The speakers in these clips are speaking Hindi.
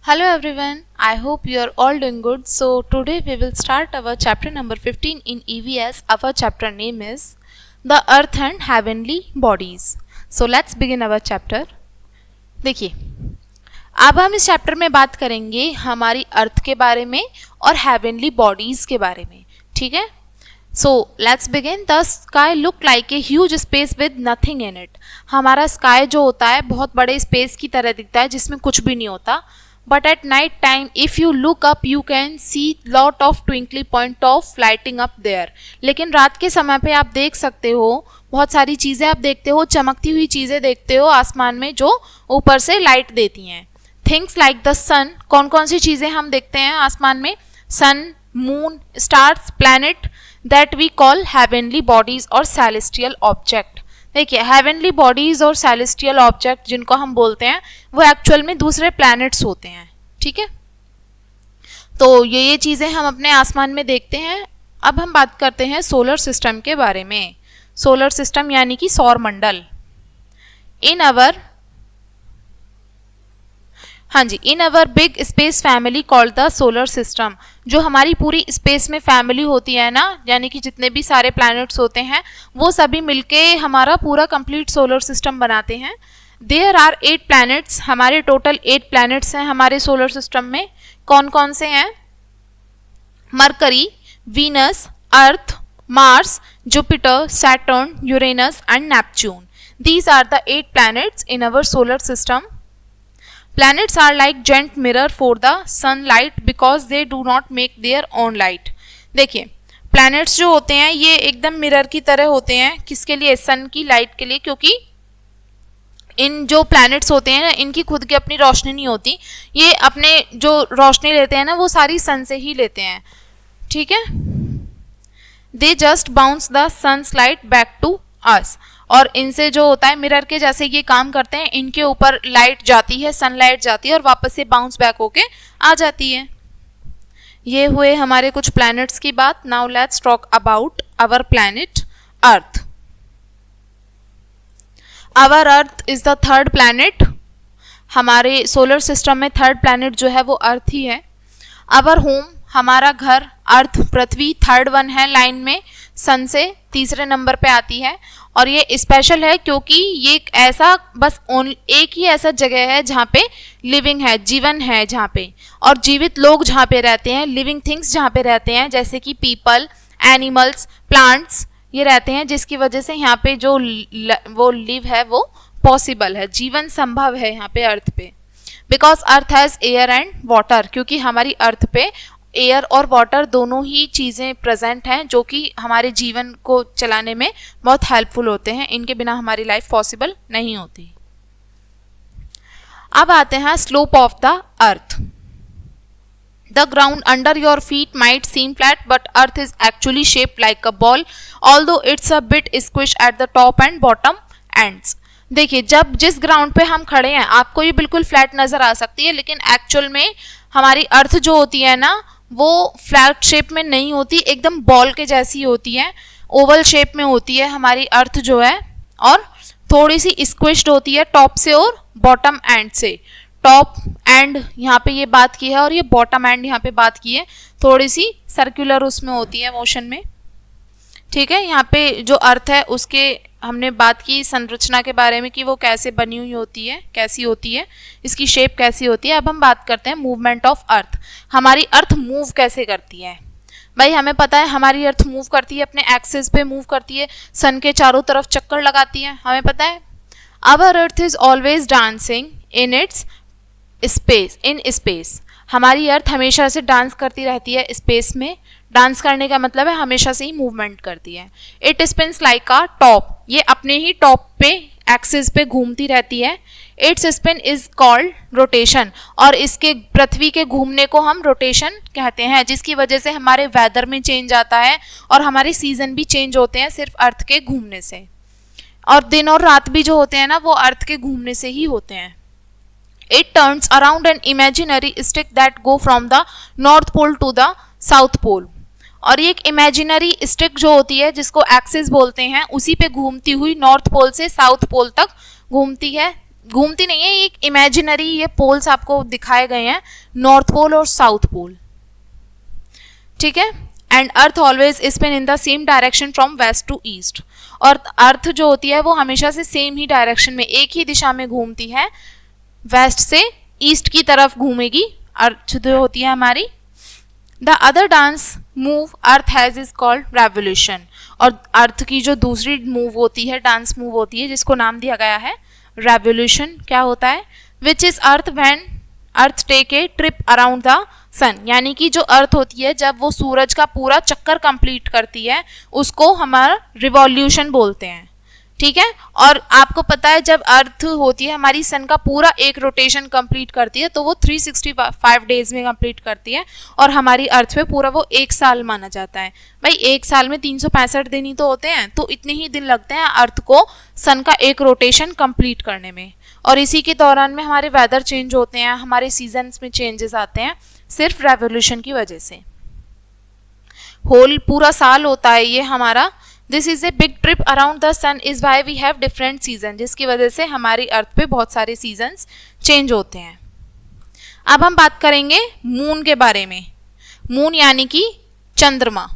Hello everyone, I hope you are all doing good. So today we will start our chapter number 15 in EVS. Our chapter name is The Earth and Heavenly Bodies. So let's begin our chapter. देखिए, अब हम इस चैप्टर में बात करेंगे हमारी अर्थ के बारे में और हेवनली बॉडीज के बारे में. ठीक है, so let's begin. The sky look like a huge space with nothing in it. हमारा स्काई जो होता है बहुत बड़े स्पेस की तरह दिखता है जिसमें कुछ भी नहीं होता. But at night time if you look up you can see lot of twinkly point of lighting up there. लेकिन रात के समय पे आप देख सकते हो बहुत सारी चीज़ें आप देखते हो, चमकती हुई चीज़ें देखते हो आसमान में जो ऊपर से लाइट देती हैं. Things like the sun. कौन कौन सी चीज़ें हम देखते हैं आसमान में? Sun, moon, stars, planet that we call heavenly bodies और सेलेस्टियल ऑब्जेक्ट. देखिए, हेवनली बॉडीज और सेलेस्टियल ऑब्जेक्ट जिनको हम बोलते हैं वो एक्चुअल में दूसरे प्लैनेट्स होते हैं. ठीक है, तो ये चीज़ें हम अपने आसमान में देखते हैं. अब हम बात करते हैं सोलर सिस्टम के बारे में. सोलर सिस्टम यानी कि सौर मंडल. In our big space family called the solar system. जो हमारी पूरी स्पेस में फैमिली होती है ना, यानी कि जितने भी सारे प्लैनेट्स होते हैं वो सभी मिलके हमारा पूरा कंप्लीट सोलर सिस्टम बनाते हैं. There are 8 planets. हमारे टोटल 8 प्लैनेट्स हैं हमारे सोलर सिस्टम में. कौन कौन से हैं? Mercury, Venus, Earth, Mars, Jupiter, Saturn, Uranus and Neptune. These are the 8 planets in our solar system. Planets are like giant mirror for the sunlight because they do not make their own light. देखिए, प्लैनेट्स जो होते हैं ये एकदम मिरर की तरह होते हैं. किसके लिए? सन की लाइट के लिए. क्योंकि इन जो प्लैनेट्स होते हैं ना इनकी खुद की अपनी रोशनी नहीं होती. ये अपने जो रोशनी लेते हैं ना वो सारी सन से ही लेते हैं. ठीक है, they just bounce the sun's light back to us. और इनसे जो होता है मिरर के जैसे ये काम करते हैं. इनके ऊपर लाइट जाती है, सनलाइट जाती है और वापस से बाउंस बैक होके आ जाती है. ये हुए हमारे कुछ प्लैनेट्स की बात. Now let's talk about our planet Earth. Our Earth is the third planet. हमारे सोलर सिस्टम में थर्ड प्लैनेट जो है वो अर्थ ही है. आवर होम, हमारा घर. अर्थ पृथ्वी थर्ड वन है लाइन में, सन से तीसरे नंबर पे आती है. और ये स्पेशल है क्योंकि ये एक ऐसा बस एक ही ऐसा जगह है जहाँ पे लिविंग है, जीवन है जहाँ पे, और जीवित लोग जहाँ पे रहते हैं, लिविंग थिंग्स जहाँ पे रहते हैं जैसे कि पीपल, एनिमल्स, प्लांट्स ये रहते हैं. जिसकी वजह से यहाँ पे जो वो लिव है वो पॉसिबल है, जीवन संभव है यहाँ पे अर्थ पे. Because earth has air and water. क्योंकि हमारी अर्थ पे एयर और वाटर दोनों ही चीज़ें प्रेजेंट हैं जो कि हमारे जीवन को चलाने में बहुत हेल्पफुल होते हैं. इनके बिना हमारी लाइफ पॉसिबल नहीं होती. अब आते हैं slope of the earth. The ground under your feet might seem flat but earth is actually shaped like a ball although it's a bit squish at the top and bottom ends. देखिए, जब जिस ग्राउंड पे हम खड़े हैं आपको ये बिल्कुल फ्लैट नज़र आ सकती है, लेकिन एक्चुअल में हमारी अर्थ जो होती है ना वो फ्लैट शेप में नहीं होती, एकदम बॉल के जैसी होती है, ओवल शेप में होती है हमारी अर्थ जो है. और थोड़ी सी स्क्विश्ड होती है टॉप से और बॉटम एंड से. टॉप एंड यहाँ पे ये बात की है और ये बॉटम एंड यहाँ पे बात की है. थोड़ी सी सर्कुलर उसमें होती है मोशन में. ठीक है, यहाँ पे जो अर्थ है उसके हमने बात की संरचना के बारे में कि वो कैसे बनी हुई होती है, कैसी होती है, इसकी शेप कैसी होती है. अब हम बात करते हैं मूवमेंट ऑफ अर्थ. हमारी अर्थ मूव कैसे करती है? भाई हमें पता है हमारी अर्थ मूव करती है, अपने एक्सिस पे मूव करती है, सन के चारों तरफ चक्कर लगाती है, हमें पता है. Our Earth is always dancing in its space. In space हमारी अर्थ हमेशा से डांस करती रहती है स्पेस में. डांस करने का मतलब है हमेशा से ही मूवमेंट करती है. It spins like a top. ये अपने ही टॉप पे एक्सिस पे घूमती रहती है. It's spin is called rotation. और इसके पृथ्वी के घूमने को हम रोटेशन कहते हैं, जिसकी वजह से हमारे वेदर में चेंज आता है और हमारे सीजन भी चेंज होते हैं सिर्फ अर्थ के घूमने से. और दिन और रात भी जो होते हैं ना वो अर्थ के घूमने से ही होते हैं. It turns around an imaginary stick that go from the north pole to the south pole. और ये एक इमेजिनरी स्टिक जो होती है जिसको एक्सिस बोलते हैं उसी पे घूमती हुई नॉर्थ पोल से साउथ पोल तक घूमती है. घूमती नहीं है, एक इमेजिनरी ये पोल्स आपको दिखाए गए हैं, नॉर्थ पोल और साउथ पोल, ठीक है। And Earth always spin in the same direction from west to east, और अर्थ जो होती है वो हमेशा से सेम ही डायरेक्शन में, एक ही दिशा में घूमती है, वेस्ट से ईस्ट की तरफ घूमेगी अर्थ जो होती है हमारी। The other dance move earth has is called revolution, और अर्थ की जो दूसरी मूव होती है, डांस मूव होती है, जिसको नाम दिया गया है रेवोल्यूशन, क्या होता है, which is earth when earth take a trip around the sun, यानी कि जो अर्थ होती है जब वो सूरज का पूरा चक्कर कंप्लीट करती है उसको हमारा रिवॉल्यूशन बोलते हैं, ठीक है। और आपको पता है जब अर्थ होती है हमारी सन का पूरा एक रोटेशन कंप्लीट करती है तो वो 365 डेज में कंप्लीट करती है, और हमारी अर्थ पे पूरा वो एक साल माना जाता है। भाई एक साल में 365 दिन ही तो होते हैं, तो इतने ही दिन लगते हैं अर्थ को सन का एक रोटेशन कंप्लीट करने में, और इसी के दौरान में हमारे वेदर चेंज होते हैं, हमारे सीजन्स में चेंजेस आते हैं सिर्फ रेवोल्यूशन की वजह से। होल पूरा साल होता है ये हमारा। This is a big trip around the sun is why we have different season, जिसकी वजह से हमारी अर्थ पे बहुत सारे सीजन्स चेंज होते हैं। अब हम बात करेंगे मून के बारे में। मून यानी कि चंद्रमा।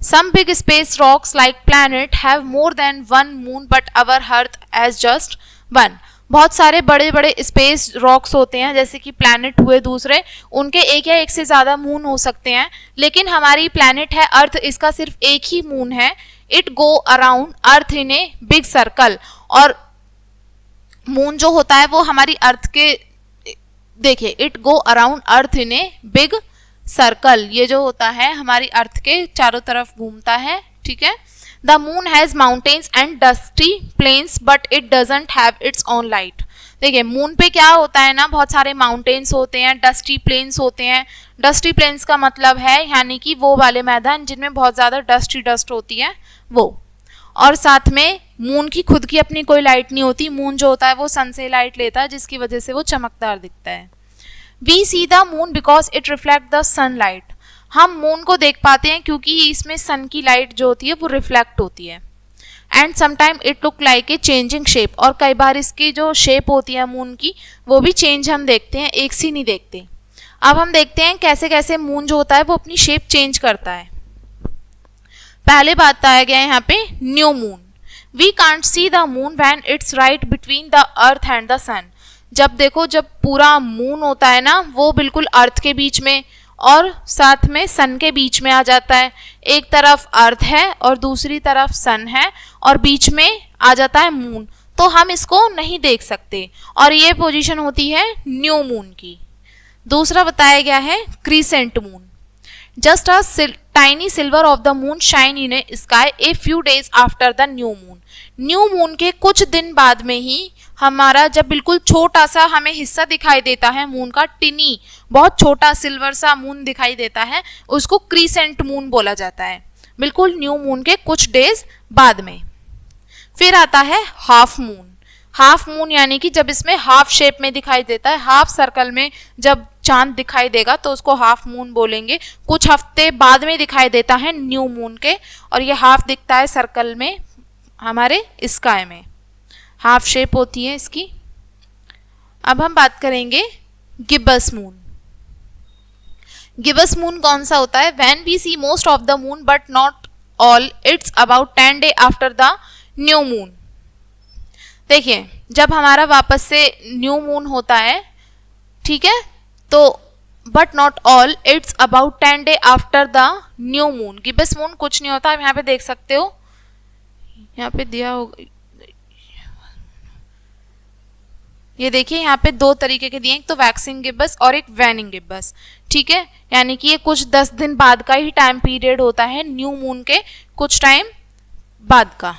Some big space rocks like planet have more than one moon but our Earth has just one. बहुत सारे बड़े बड़े स्पेस रॉक्स होते हैं जैसे कि प्लैनेट हुए दूसरे, उनके एक या एक से ज़्यादा मून हो सकते हैं, लेकिन हमारी प्लैनेट है अर्थ, इसका सिर्फ एक ही मून है। It go around earth in a big circle, और मून जो होता है वो हमारी अर्थ के, देखिए it go around earth in a big circle, ये जो होता है हमारी अर्थ के चारों तरफ घूमता है, ठीक है। The moon has mountains and dusty plains but it doesn't have its own light. देखिए मून पे क्या होता है ना, बहुत सारे माउंटेन्स होते हैं, डस्टी प्लेन्स होते हैं। डस्टी प्लेन्स का मतलब है यानी कि वो वाले मैदान जिनमें बहुत ज़्यादा डस्ट होती है वो, और साथ में मून की खुद की अपनी कोई लाइट नहीं होती। मून जो होता है वो सन से लाइट लेता है, जिसकी वजह से वो चमकदार दिखता है। We see the moon because it reflect the sunlight. हम मून को देख पाते हैं क्योंकि इसमें सन की लाइट जो होती है वो रिफ्लेक्ट होती है। And sometime it look like a changing shape, और कई बार इसकी जो शेप होती है मून की वो भी चेंज हम देखते हैं, एक सी नहीं देखते। अब हम देखते हैं कैसे कैसे मून जो होता है वो अपनी शेप चेंज करता है। पहले बात बताया गया है यहाँ पे new moon. We can't see the moon when it's right between the earth and the sun. जब देखो जब पूरा मून होता है ना वो बिल्कुल अर्थ के बीच में और साथ में सन के बीच में आ जाता है। एक तरफ अर्थ है और दूसरी तरफ सन है और बीच में आ जाता है मून, तो हम इसको नहीं देख सकते, और ये पोजीशन होती है न्यू मून की। दूसरा बताया गया है crescent moon. Just a tiny silver of the moon shine in A sky a few days after the new moon. New moon के कुछ दिन बाद में ही हमारा जब बिल्कुल छोटा सा हमें हिस्सा दिखाई देता है मून का, टिनी बहुत छोटा सिल्वर सा मून दिखाई देता है, उसको क्रीसेंट मून बोला जाता है, बिल्कुल न्यू मून के कुछ डेज बाद में। फिर आता है हाफ मून। हाफ मून यानी कि जब इसमें हाफ शेप में दिखाई देता है, हाफ सर्कल में जब चांद दिखाई देगा तो उसको हाफ मून बोलेंगे। कुछ हफ्ते बाद में दिखाई देता है न्यू मून के, और ये हाफ दिखता है सर्कल में हमारे स्काई में, हाफ शेप होती है इसकी। अब हम बात करेंगे गिब्बस मून। गिब्बस मून कौन सा होता है? When we see most of the moon but not all, it's about 10 day after the new moon. देखिए जब हमारा वापस से न्यू मून होता है, ठीक है, तो but not all, it's about 10 day after the new moon. Gibbous moon कुछ नहीं होता, आप यहाँ पे देख सकते हो, यहाँ पे दिया होगा, ये देखिए यहाँ पे दो तरीके के दिए, एक तो वैक्सिंग गिब्बस और एक वैनिंग गिब्बस, ठीक है, यानी कि ये कुछ 10 दिन बाद का ही टाइम पीरियड होता है, न्यू मून के कुछ टाइम बाद का।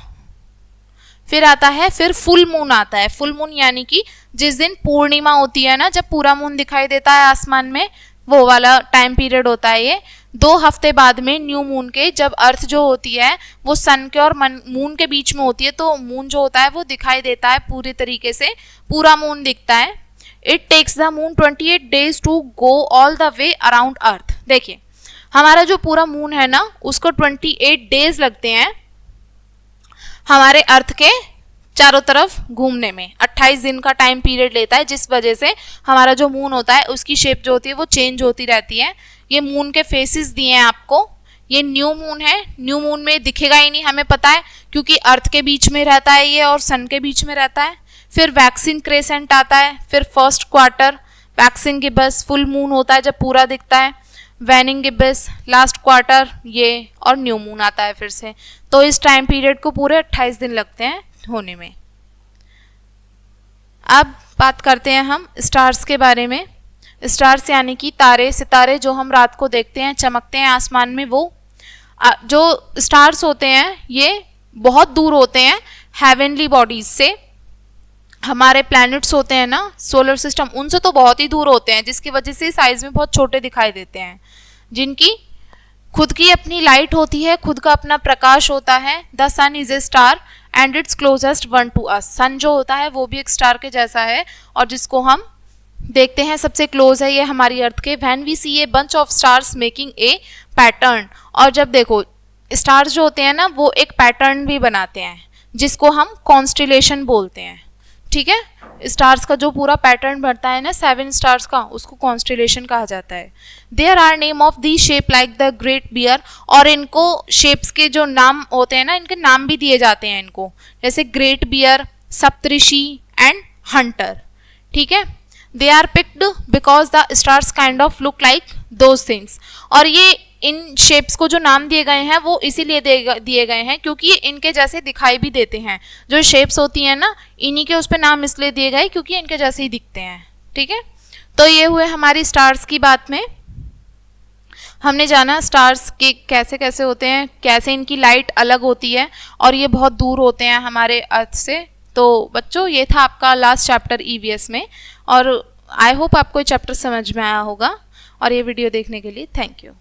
फिर आता है फिर फुल मून आता है। फुल मून यानी कि जिस दिन पूर्णिमा होती है ना, जब पूरा मून दिखाई देता है आसमान में, वो वाला टाइम पीरियड होता है ये। 2 हफ्ते बाद में न्यू मून के, जब अर्थ जो होती है वो सन के और मून के बीच में होती है, तो मून जो होता है वो दिखाई देता है पूरी तरीके से, पूरा मून दिखता है। It takes the moon 28 days to go all the way around earth. देखिए हमारा जो पूरा मून है ना, उसको 28 डेज लगते हैं हमारे अर्थ के चारों तरफ घूमने में 28 दिन का टाइम पीरियड लेता है, जिस वजह से हमारा जो मून होता है उसकी शेप जो होती है वो चेंज होती रहती है। ये मून के फेसेस दिए हैं आपको। ये न्यू मून है, न्यू मून में दिखेगा ही नहीं, हमें पता है, क्योंकि अर्थ के बीच में रहता है ये और सन के बीच में रहता है। फिर वैक्सीन क्रेसेंट आता है, फिर first quarter waxing gibbous, full moon होता है जब पूरा दिखता है, वैनिंग गिब्बस, लास्ट क्वार्टर ये, और न्यू मून आता है फिर से। तो इस टाइम पीरियड को पूरे 28 दिन लगते हैं होने में। अब बात करते हैं हम स्टार्स के बारे में। स्टार्स यानी कि तारे, सितारे जो हम रात को देखते हैं, चमकते हैं आसमान में, वो जो स्टार्स होते हैं ये बहुत दूर होते हैं हेवनली बॉडीज से। हमारे प्लैनेट्स होते हैं ना सोलर सिस्टम, उनसे तो बहुत ही दूर होते हैं, जिसकी वजह से साइज में बहुत छोटे दिखाई देते हैं, जिनकी खुद की अपनी लाइट होती है, खुद का अपना प्रकाश होता है। The sun is a star and it's closest one to us. Sun जो होता है वो भी एक स्टार के जैसा है और जिसको हम देखते हैं सबसे क्लोज है ये हमारी अर्थ के। When we see a bunch of stars making a pattern, और जब देखो स्टार्स जो होते हैं ना वो एक पैटर्न भी बनाते हैं जिसको हम कॉन्स्टिलेशन बोलते हैं। ठीक है, स्टार्स का जो पूरा पैटर्न बनता है ना 7 स्टार्स का, उसको कॉन्स्टिलेशन कहा जाता है। There are name of the shape like the great bear, और इनको शेप्स के जो नाम होते हैं ना इनके नाम भी दिए जाते हैं इनको, जैसे great bear, Saptarishi and hunter. ठीक है, they are picked because the stars kind of look like those things, और ये इन शेप्स को जो नाम दिए गए हैं वो इसीलिए दिए गए हैं क्योंकि ये इनके जैसे दिखाई भी देते हैं। जो शेप्स होती हैं ना इन्हीं के उस पर नाम इसलिए दिए गए क्योंकि इनके जैसे ही दिखते हैं। ठीक है, तो ये हुए हमारी स्टार्स की बात में। हमने जाना स्टार्स के कैसे कैसे होते हैं, कैसे इनकी लाइट अलग होती है और ये बहुत दूर होते हैं हमारे अर्थ से। तो बच्चों ये था आपका लास्ट चैप्टर ईवीएस में, और आई होप आपको ये चैप्टर समझ में आया होगा। और ये वीडियो देखने के लिए थैंक यू।